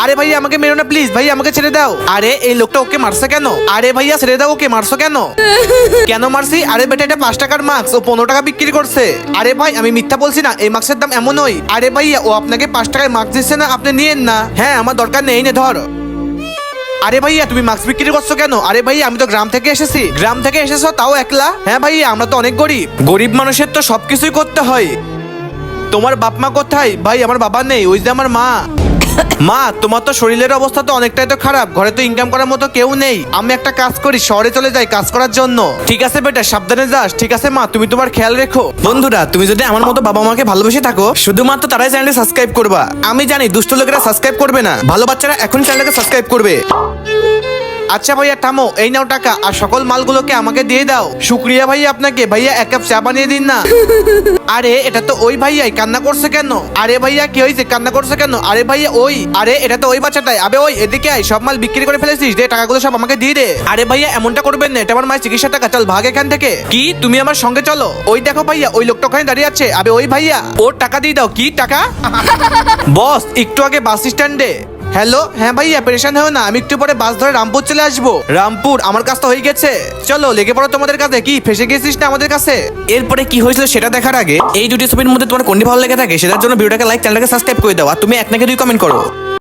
আরে ভাইয়া আমাকে মেরো না প্লিজ, ভাইয়া আমাকে ছেড়ে দাও। আরে এই লোকটা ওকে মারছে কেন? আরে ভাইয়া ছেড়ে দাও, ওকে মারছো কেন? কেন মারছি? আরে বেটা এটা 5 টাকার মাস্ক, ও 15 টাকা বিক্রি করছে। আরে ভাই আমি মিথ্যা বলছি না, এই মাস্কের দাম এমনই। আরে ভাইয়া ও আপনাকে 5 টাকায় মাস্ক দিচ্ছে না, আপনি নিয়েন না। হ্যাঁ আমার দরকার নেই, নে ধর। আরে ভাইয়া তুমি মাস্ক বিক্রি করছো কেন? আরে ভাইয়া আমি তো গ্রাম থেকে এসেছি। গ্রাম থেকে এসেছো তাও একলা? হ্যাঁ ভাইয়া আমরা তো অনেক গরিব, গরিব মানুষের তো সবকিছুই করতে হয়। তোমার বাপ মা কোথায়? ভাই আমার বাবা নেই, ওই যে আমার মা। মা তোমার তো শরীরের অবস্থা তো অনেকটাই তো খারাপ, ঘরে তো ইনকাম করার মতো কেউ নেই। আমি একটা কাজ করি, শহরে চলে যাই কাজ করার জন্য। ঠিক আছে বেটা সাবধানে যাস। ঠিক আছে মা, তুমি তোমার খেয়াল রেখো। বন্ধুরা তুমি যদি আমার মতো বাবা মাকে ভালোবেসে থাকো, শুধুমাত্র তারাই চ্যানেলটি সাবস্ক্রাইব করবা। আমি জানি দুষ্ট লোকেরা সাবস্ক্রাইব করবে না, ভালো বাচ্চারা এখন চ্যানেলটাকে সাবস্ক্রাইব করবে। আচ্ছা ভাইয়া থামো, এই নাও টাকা আর সকল মালগুলোকে আমাকে দিয়ে দাও। শুক্রিয়া ভাইয়া আপনাকে। ভাইয়া 1 কাপ চা বানিয়ে দিন না। আরে এটা তো ওই ভাইয়াই, কান্না করছে কেন? আরে ভাইয়া কি হয়েছে, কান্না করছে কেন? আরে ভাইয়া ওই, আরে এটা তো ওই বাচ্চাটাই। আবে ওই এদিকে আয়, সব মাল বিক্রি করে ফেলেছিস, দে টাকাগুলো সব আমাকে দিয়ে দে। আরে ভাইয়া এমনটা করবেন না, এটা আমার মায়ের চিকিৎসার টাকা, চল ভাগ এখান থেকে। কি তুমি আমার সঙ্গে চলো? ওই দেখো ভাইয়া ওই লোকটা ওখানে দাঁড়িয়ে আছে। আবে ওই ভাইয়া, ওর টাকা দিয়ে দাও। কি টাকা? বস একটু আগে বাস স্ট্যান্ডে। হ্যালো হ্যাঁ ভাইয়া পেরেশান হও না, আমি একটু পরে বাস ধরে রামপুর চলে আসবো। রামপুর আমার কাজ তো হয়ে গেছে, চলো লেগে পড়ো তোমাদের কাছে। কি ফেসে গেছিস না আমাদের কাছে? এরপরে কি হয়েছিল সেটা দেখার আগে এই দুটি ছবির মধ্যে তোমার কোনটি ভালো লেগে থাকে সেটার জন্য ভিডিওটাকে লাইক, চ্যানেলটাকে সাবস্ক্রাইব করে দাও, আর তুমি 1 নাকি 2 কমেন্ট করো।